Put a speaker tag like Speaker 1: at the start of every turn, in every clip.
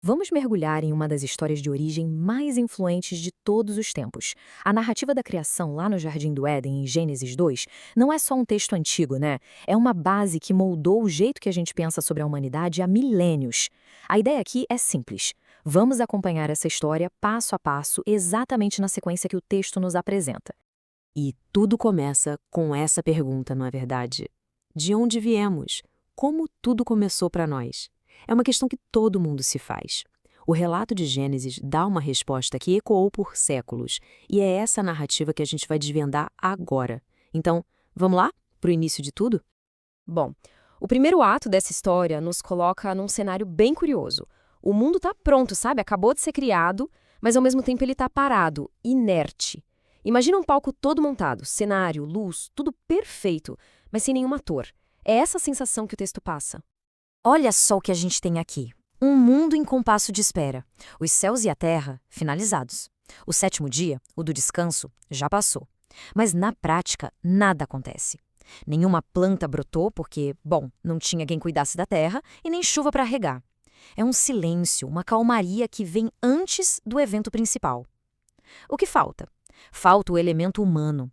Speaker 1: Vamos mergulhar em uma das histórias de origem mais influentes de todos os tempos. A narrativa da criação lá no Jardim do Éden, em Gênesis 2, não é só um texto antigo, né? É uma base que moldou o jeito que a gente pensa sobre a humanidade há milênios. A ideia aqui é simples. Vamos acompanhar essa história passo a passo, exatamente na sequência que o texto nos apresenta.
Speaker 2: E tudo começa com essa pergunta, não é verdade? De onde viemos? Como tudo começou para nós? É uma questão que todo mundo se faz. O relato de Gênesis dá uma resposta que ecoou por séculos, e é essa narrativa que a gente vai desvendar agora. Então, vamos lá? Para o início de tudo?
Speaker 3: Bom, o primeiro ato dessa história nos coloca num cenário bem curioso. O mundo está pronto, sabe? Acabou de ser criado, mas ao mesmo tempo ele está parado, inerte. Imagina um palco todo montado, cenário, luz, tudo perfeito, mas sem nenhum ator. É essa a sensação que o texto passa.
Speaker 1: Olha só o que a gente tem aqui. Um mundo em compasso de espera. Os céus e a terra, finalizados. O sétimo dia, o do descanso, já passou. Mas na prática, nada acontece. Nenhuma planta brotou porque, bom, não tinha quem cuidasse da terra e nem chuva para regar. É um silêncio, uma calmaria que vem antes do evento principal. O que falta? Falta o elemento humano.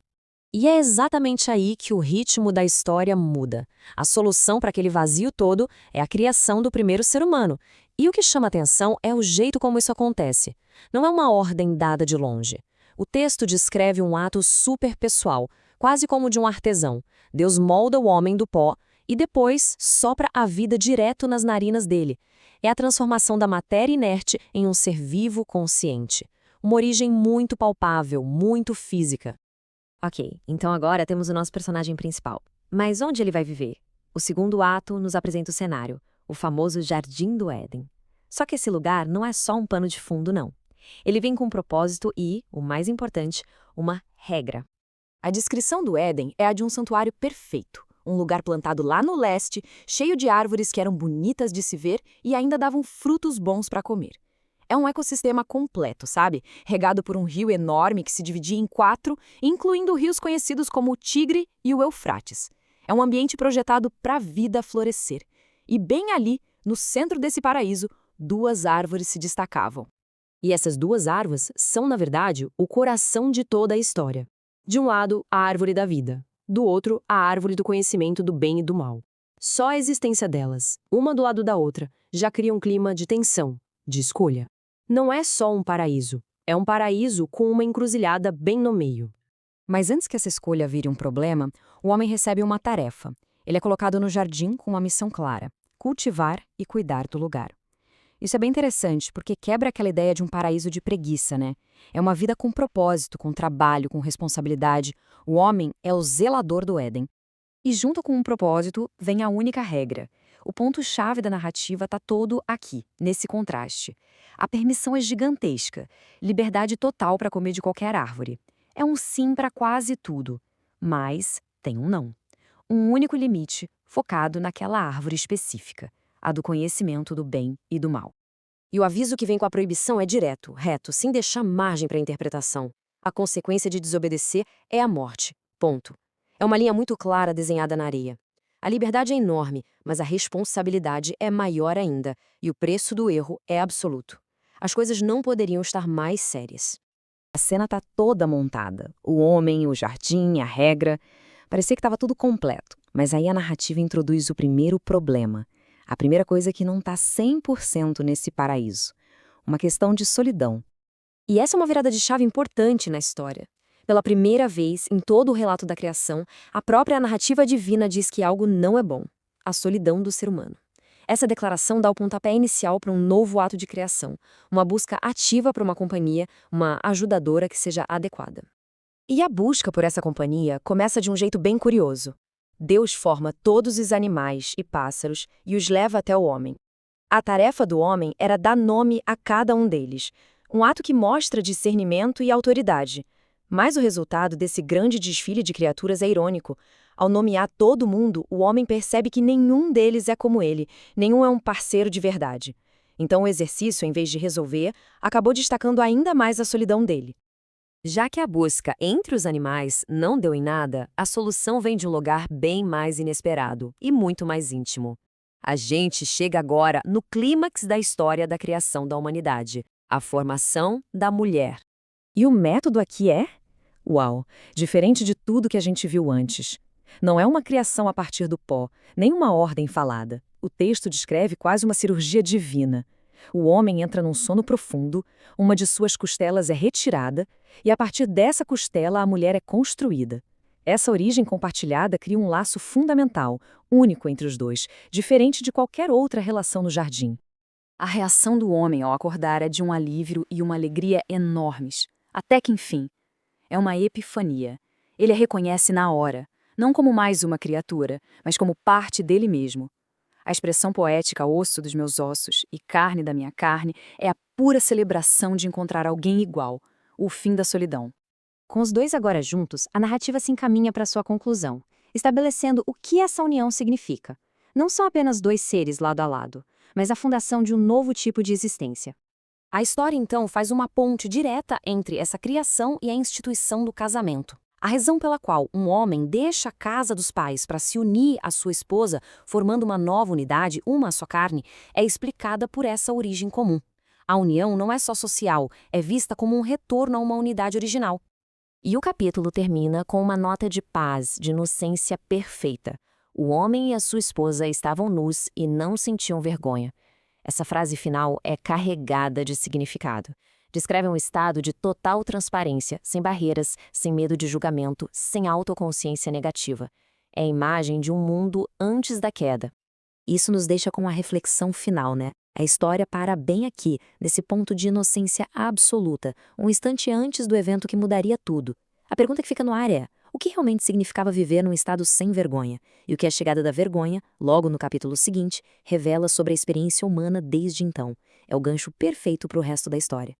Speaker 2: E é exatamente aí que o ritmo da história muda. A solução para aquele vazio todo é a criação do primeiro ser humano. E o que chama atenção é o jeito como isso acontece. Não é uma ordem dada de longe. O texto descreve um ato super pessoal, quase como de um artesão. Deus molda o homem do pó e depois sopra a vida direto nas narinas dele. É a transformação da matéria inerte em um ser vivo consciente. Uma origem muito palpável, muito física.
Speaker 1: Ok, então agora temos o nosso personagem principal. Mas onde ele vai viver? O segundo ato nos apresenta o cenário, o famoso Jardim do Éden. Só que esse lugar não é só um pano de fundo, não. Ele vem com um propósito e, o mais importante, uma regra. A descrição do Éden é a de um santuário perfeito, um lugar plantado lá no leste, cheio de árvores que eram bonitas de se ver e ainda davam frutos bons para comer. É um ecossistema completo, sabe? Regado por um rio enorme que se dividia em 4, incluindo rios conhecidos como o Tigre e o Eufrates. É um ambiente projetado para a vida florescer. E bem ali, no centro desse paraíso, 2 árvores se destacavam.
Speaker 2: E essas 2 árvores são, na verdade, o coração de toda a história. De um lado, a árvore da vida. Do outro, a árvore do conhecimento do bem e do mal. Só a existência delas, uma do lado da outra, já cria um clima de tensão, de escolha. Não é só um paraíso, é um paraíso com uma encruzilhada bem no meio.
Speaker 1: Mas antes que essa escolha vire um problema, o homem recebe uma tarefa. Ele é colocado no jardim com uma missão clara: cultivar e cuidar do lugar. Isso é bem interessante, porque quebra aquela ideia de um paraíso de preguiça, né? É uma vida com propósito, com trabalho, com responsabilidade. O homem é o zelador do Éden. E junto com um propósito, vem a única regra. O ponto-chave da narrativa está todo aqui, nesse contraste. A permissão é gigantesca, liberdade total para comer de qualquer árvore. É um sim para quase tudo, mas tem um não. Um único limite, focado naquela árvore específica, a do conhecimento do bem e do mal.
Speaker 2: E o aviso que vem com a proibição é direto, reto, sem deixar margem para interpretação. A consequência de desobedecer é a morte. Ponto. É uma linha muito clara desenhada na areia. A liberdade é enorme, mas a responsabilidade é maior ainda, e o preço do erro é absoluto. As coisas não poderiam estar mais sérias.
Speaker 1: A cena está toda montada. O homem, o jardim, a regra. Parecia que estava tudo completo. Mas aí a narrativa introduz o primeiro problema. A primeira coisa que não está 100% nesse paraíso. Uma questão de solidão.
Speaker 3: E essa é uma virada de chave importante na história. Pela primeira vez, em todo o relato da criação, a própria narrativa divina diz que algo não é bom: a solidão do ser humano. Essa declaração dá o pontapé inicial para um novo ato de criação, uma busca ativa por uma companhia, uma ajudadora que seja adequada. E a busca por essa companhia começa de um jeito bem curioso. Deus forma todos os animais e pássaros e os leva até o homem. A tarefa do homem era dar nome a cada um deles, um ato que mostra discernimento e autoridade. Mas o resultado desse grande desfile de criaturas é irônico. Ao nomear todo mundo, o homem percebe que nenhum deles é como ele, nenhum é um parceiro de verdade. Então o exercício, em vez de resolver, acabou destacando ainda mais a solidão dele.
Speaker 2: Já que a busca entre os animais não deu em nada, a solução vem de um lugar bem mais inesperado e muito mais íntimo.
Speaker 1: A gente chega agora no clímax da história da criação da humanidade, a formação da mulher.
Speaker 3: E o método aqui é? Uau, diferente de tudo que a gente viu antes. Não é uma criação a partir do pó, nem uma ordem falada. O texto descreve quase uma cirurgia divina. O homem entra num sono profundo, uma de suas costelas é retirada, e a partir dessa costela a mulher é construída. Essa origem compartilhada cria um laço fundamental, único entre os dois, diferente de qualquer outra relação no jardim. A reação do homem ao acordar é de um alívio e uma alegria enormes. Até que, enfim, é uma epifania. Ele a reconhece na hora, não como mais uma criatura, mas como parte dele mesmo. A expressão poética osso dos meus ossos e carne da minha carne é a pura celebração de encontrar alguém igual, o fim da solidão.
Speaker 2: Com os dois agora juntos, a narrativa se encaminha para sua conclusão, estabelecendo o que essa união significa. Não são apenas dois seres lado a lado, mas a fundação de um novo tipo de existência. A história, então, faz uma ponte direta entre essa criação e a instituição do casamento. A razão pela qual um homem deixa a casa dos pais para se unir à sua esposa, formando uma nova unidade, uma só carne, é explicada por essa origem comum. A união não é só social, é vista como um retorno a uma unidade original. E o capítulo termina com uma nota de paz, de inocência perfeita. O homem e a sua esposa estavam nus e não sentiam vergonha. Essa frase final é carregada de significado. Descreve um estado de total transparência, sem barreiras, sem medo de julgamento, sem autoconsciência negativa. É a imagem de um mundo antes da queda. Isso nos deixa com a reflexão final, né? A história para bem aqui, nesse ponto de inocência absoluta, um instante antes do evento que mudaria tudo. A pergunta que fica no ar é: o que realmente significava viver num estado sem vergonha? E o que a chegada da vergonha, logo no capítulo seguinte, revela sobre a experiência humana desde então. É o gancho perfeito para o resto da história.